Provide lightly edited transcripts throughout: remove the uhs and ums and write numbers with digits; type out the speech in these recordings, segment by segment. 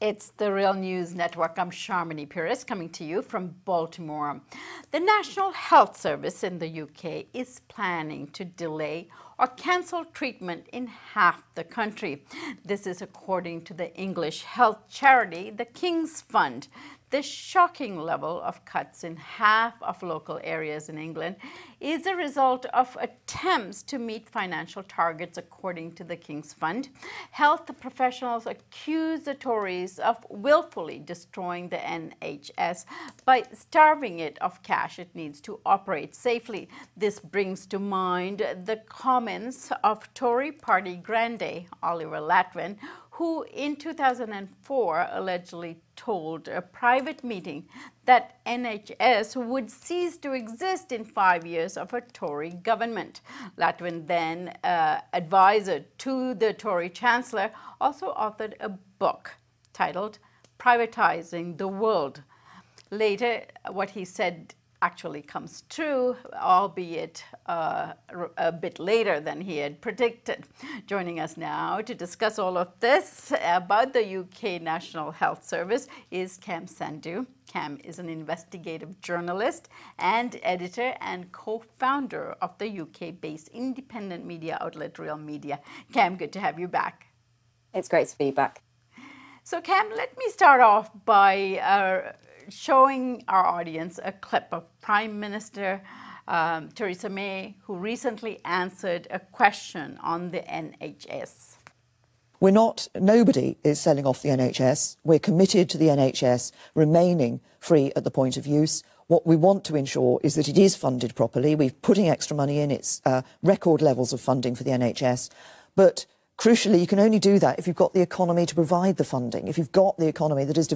It's the Real News Network. I'm Sharmini Pires coming to you from Baltimore. The National Health Service in the UK is planning to delay or cancel treatment in half the country. This is according to the English health charity, the King's Fund. The shocking level of cuts in half of local areas in England is a result of attempts to meet financial targets, according to the King's Fund. Health professionals accuse the Tories of willfully destroying the NHS by starving it of cash it needs to operate safely. This brings to mind the comments of Tory party grande Oliver Latwin, who in 2004 allegedly told a private meeting that NHS would cease to exist in 5 years of a Tory government. Latwin, then advisor to the Tory Chancellor, also authored a book titled Privatizing the World. Later, what he said actually comes true, albeit a bit later than he had predicted. Joining us now to discuss all of this about the UK National Health Service is Sandhu. Cam is an investigative journalist and editor and co-founder of the UK-based independent media outlet Real Media. Cam, good to have you back. It's great to be back. So Cam, let me start off by showing our audience a clip of Prime Minister Theresa May, who recently answered a question on the NHS. Nobody is selling off the NHS. We're committed to the NHS remaining free at the point of use. What we want to ensure is that it is funded properly. We're putting extra money in. It's record levels of funding for the NHS. But crucially, you can only do that if you've got the economy to provide the funding. If you've got the economy that is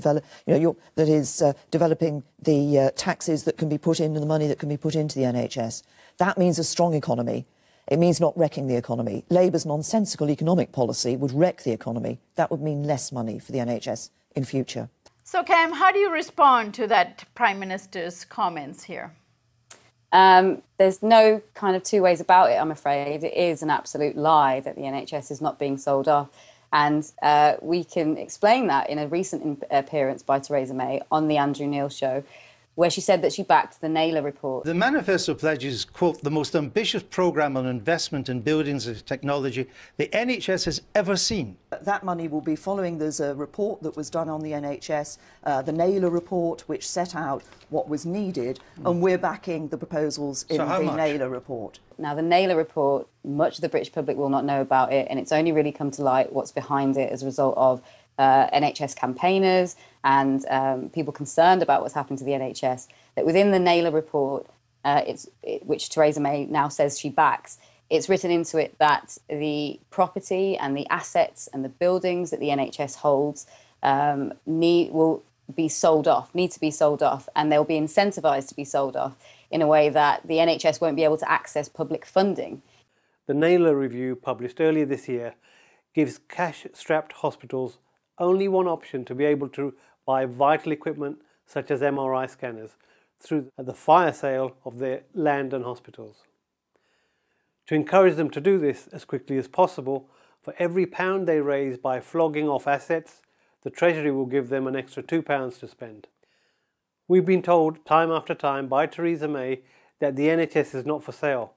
developing the taxes that can be put in and the money that can be put into the NHS. That means a strong economy. It means not wrecking the economy. Labour's nonsensical economic policy would wreck the economy. That would mean less money for the NHS in future. So, Cam, how do you respond to that Prime Minister's comments here? There's no kind of two ways about it, I'm afraid. It is an absolute lie that the NHS is not being sold off. And we can explain that in a recent appearance by Theresa May on the Andrew Neil show, where she said that she backed the Naylor report. The manifesto pledges, quote, the most ambitious programme on investment in buildings and technology the NHS has ever seen. That money will be following. There's a report that was done on the NHS, the Naylor report, which set out what was needed, and we're backing the proposals in the Naylor report. Now, the Naylor report, much of the British public will not know about it, and it's only really come to light what's behind it as a result of NHS campaigners and people concerned about what's happened to the NHS, that within the Naylor report, which Theresa May now says she backs, it's written into it that the property and the assets and the buildings that the NHS holds need to be sold off, and they'll be incentivised to be sold off in a way that the NHS won't be able to access public funding. The Naylor review, published earlier this year, gives cash-strapped hospitals only one option to be able to buy vital equipment such as MRI scanners through the fire sale of their land and hospitals. To encourage them to do this as quickly as possible, for every £1 they raise by flogging off assets, the Treasury will give them an extra £2 to spend. We've been told time after time by Theresa May that the NHS is not for sale.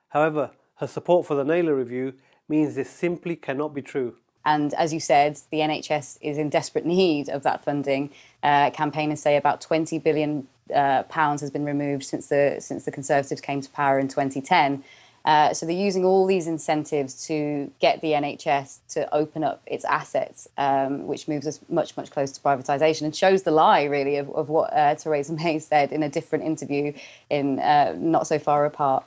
However, her support for the Naylor review means this simply cannot be true. And as you said, the NHS is in desperate need of that funding. Campaigners say about £20 billion has been removed since the Conservatives came to power in 2010. So they're using all these incentives to get the NHS to open up its assets, which moves us much, much closer to privatisation and shows the lie, really, of what Theresa May said in a different interview in not so far apart.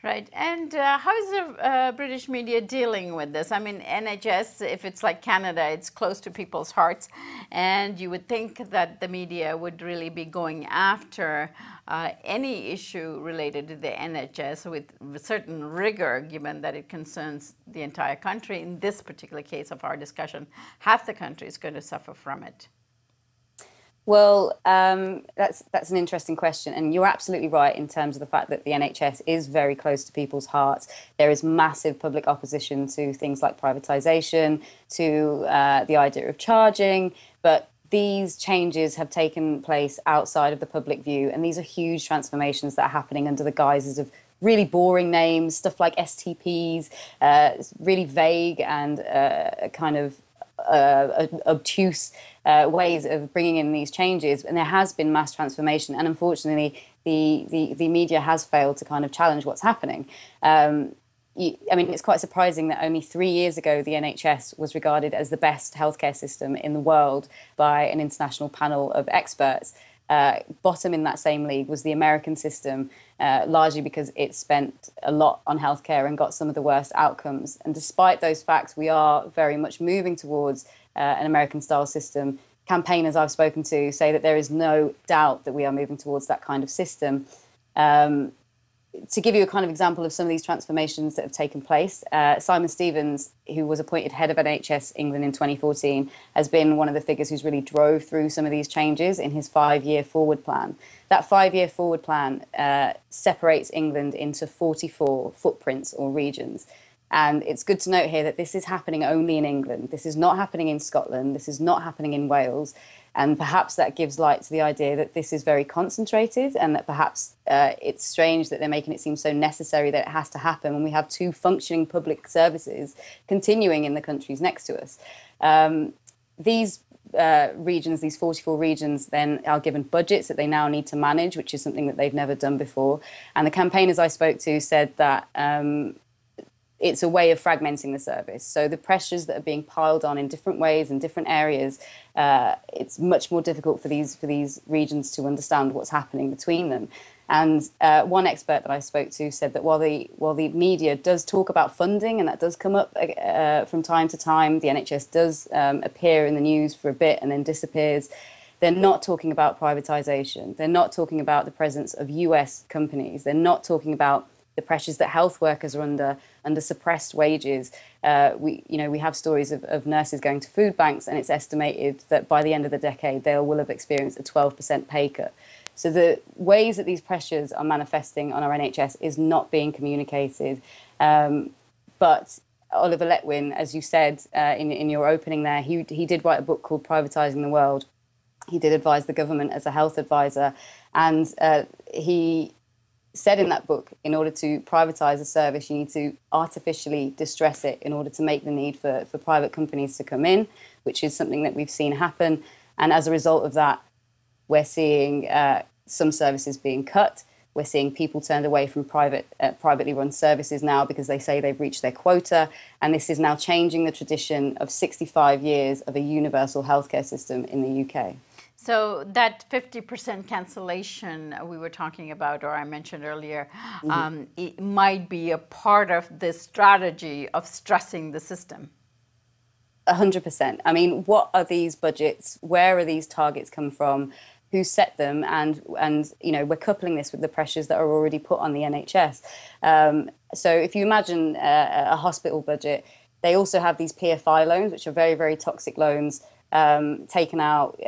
Right. And how is the British media dealing with this? I mean, NHS, if it's like Canada, it's close to people's hearts. And you would think that the media would really be going after any issue related to the NHS with certain rigor, given that it concerns the entire country. In this particular case of our discussion, half the country is going to suffer from it. Well, that's an interesting question, and you're absolutely right in terms of the fact that the NHS is very close to people's hearts. There is massive public opposition to things like privatization, to the idea of charging, but these changes have taken place outside of the public view, and these are huge transformations that are happening under the guises of really boring names, stuff like STPs, really vague and kind of obtuse ways of bringing in these changes. And there has been mass transformation, and unfortunately the media has failed to kind of challenge what's happening. I mean, it's quite surprising that only 3 years ago the NHS was regarded as the best healthcare system in the world by an international panel of experts. Bottom in that same league was the American system, largely because it spent a lot on healthcare and got some of the worst outcomes. And despite those facts, we are very much moving towards an American-style system. Campaigners I've spoken to say that there is no doubt that we are moving towards that kind of system. To give you a kind of example of some of these transformations that have taken place, Simon Stevens, who was appointed head of NHS England in 2014, has been one of the figures who's really drove through some of these changes in his 5-year forward plan. That 5-year forward plan separates England into 44 footprints or regions. And it's good to note here that this is happening only in England. This is not happening in Scotland. This is not happening in Wales. And perhaps that gives light to the idea that this is very concentrated, and that perhaps it's strange that they're making it seem so necessary that it has to happen when we have 2 functioning public services continuing in the countries next to us. These regions, these 44 regions, then are given budgets that they now need to manage, which is something that they've never done before. And the campaigners I spoke to said that it's a way of fragmenting the service. So the pressures that are being piled on in different ways in different areas, it's much more difficult for these regions to understand what's happening between them. And one expert that I spoke to said that while the media does talk about funding, and that does come up from time to time, the NHS does appear in the news for a bit and then disappears. They're not talking about privatization. They're not talking about the presence of US companies. They're not talking about the pressures that health workers are under suppressed wages. We have stories of nurses going to food banks, and it's estimated that by the end of the decade they will have experienced a 12% pay cut. So the ways that these pressures are manifesting on our NHS is not being communicated. But Oliver Letwin, as you said in your opening there, he did write a book called Privatising the World. He did advise the government as a health advisor, and he said in that book, in order to privatise a service, you need to artificially distress it in order to make the need for private companies to come in, which is something that we've seen happen. And as a result of that, we're seeing some services being cut. We're seeing people turned away from privately run services now because they say they've reached their quota. And this is now changing the tradition of 65 years of a universal healthcare system in the UK. So that 50% cancellation we were talking about, or I mentioned earlier, it might be a part of this strategy of stressing the system. 100%. I mean, what are these budgets? Where are these targets come from? Who set them? And we're coupling this with the pressures that are already put on the NHS. So if you imagine a hospital budget, they also have these PFI loans, which are very, very toxic loans, taken out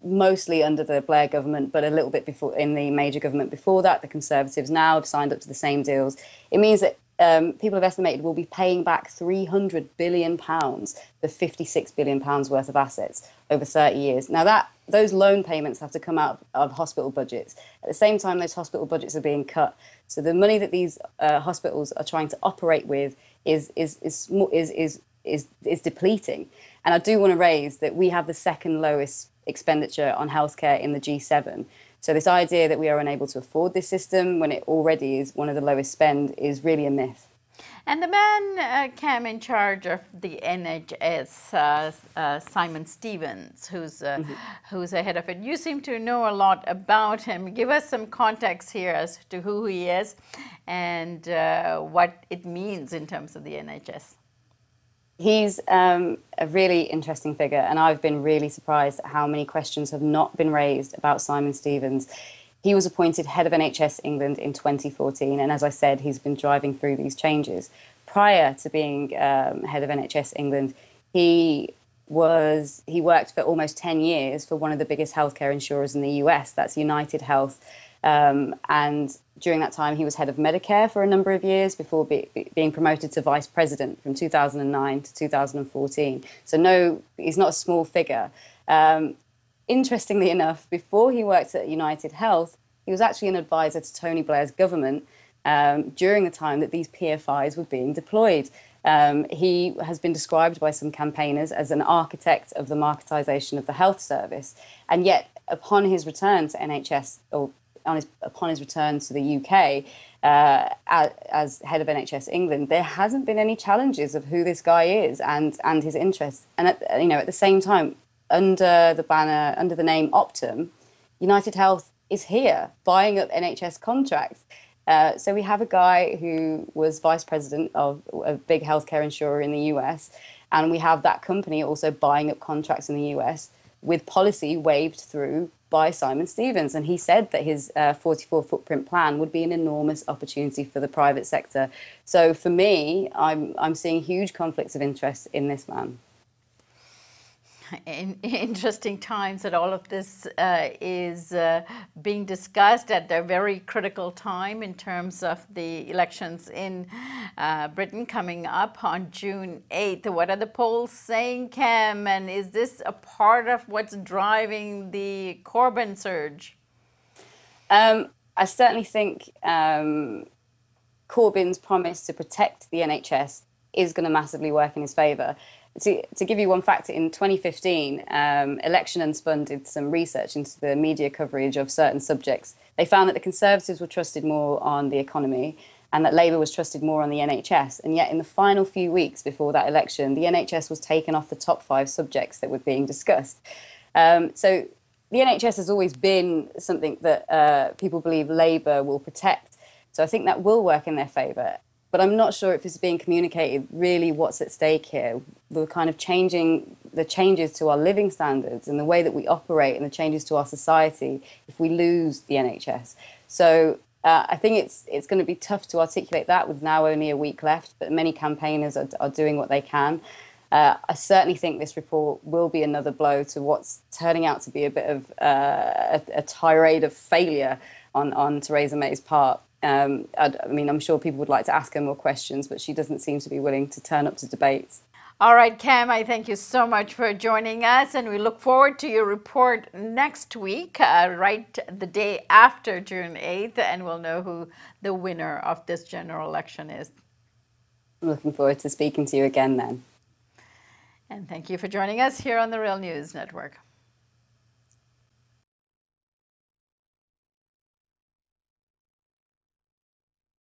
mostly under the Blair government, but a little bit before in the major government before that. The Conservatives now have signed up to the same deals. It means that people have estimated we'll be paying back £300 billion for £56 billion worth of assets over 30 years. Now those loan payments have to come out of hospital budgets. At the same time, those hospital budgets are being cut. So the money that these hospitals are trying to operate with is depleting. And I do want to raise that we have the second lowest expenditure on healthcare in the G7. So this idea that we are unable to afford this system when it already is one of the lowest spend is really a myth. And the man came in charge of the NHS, Simon Stevens, who's ahead of it. You seem to know a lot about him. Give us some context here as to who he is and what it means in terms of the NHS. He's a really interesting figure, and I've been really surprised at how many questions have not been raised about Simon Stevens. He was appointed head of NHS England in 2014, and as I said, he's been driving through these changes. Prior to being head of NHS England, he he worked for almost 10 years for one of the biggest healthcare insurers in the US, that's United Health. And during that time, he was head of Medicare for a number of years before being promoted to vice president from 2009 to 2014. So he's not a small figure. Interestingly enough, before he worked at United Health, he was actually an advisor to Tony Blair's government during the time that these PFIs were being deployed. He has been described by some campaigners as an architect of the marketisation of the health service. And yet, upon his return to NHS, or upon his return to the UK as head of NHS England, there hasn't been any challenges of who this guy is and his interests. And at the same time, under the name Optum, United Health is here buying up NHS contracts. So we have a guy who was vice president of a big healthcare insurer in the US, and we have that company also buying up contracts in the US with policy waved through by Simon Stevens. And he said that his 44 footprint plan would be an enormous opportunity for the private sector. So for me, I'm seeing huge conflicts of interest in this man. Interesting times that all of this is being discussed at a very critical time in terms of the elections in Britain coming up on June 8th. What are the polls saying, Cam? And is this a part of what's driving the Corbyn surge? I certainly think Corbyn's promise to protect the NHS is going to massively work in his favour. To give you one fact, in 2015, Election Unspun did some research into the media coverage of certain subjects. They found that the Conservatives were trusted more on the economy and that Labour was trusted more on the NHS. And yet in the final few weeks before that election, the NHS was taken off the top 5 subjects that were being discussed. So the NHS has always been something that people believe Labour will protect. So I think that will work in their favour. But I'm not sure if it's being communicated really what's at stake here. The kind of changes to our living standards and the way that we operate and the changes to our society if we lose the NHS. So I think it's going to be tough to articulate that with now only a week left, but many campaigners are doing what they can. I certainly think this report will be another blow to what's turning out to be a bit of a tirade of failure on Theresa May's part. I'm sure people would like to ask her more questions, but she doesn't seem to be willing to turn up to debates. All right, Cam, I thank you so much for joining us, and we look forward to your report next week, right the day after June 8th, and we'll know who the winner of this general election is. I'm looking forward to speaking to you again then. And thank you for joining us here on the Real News Network.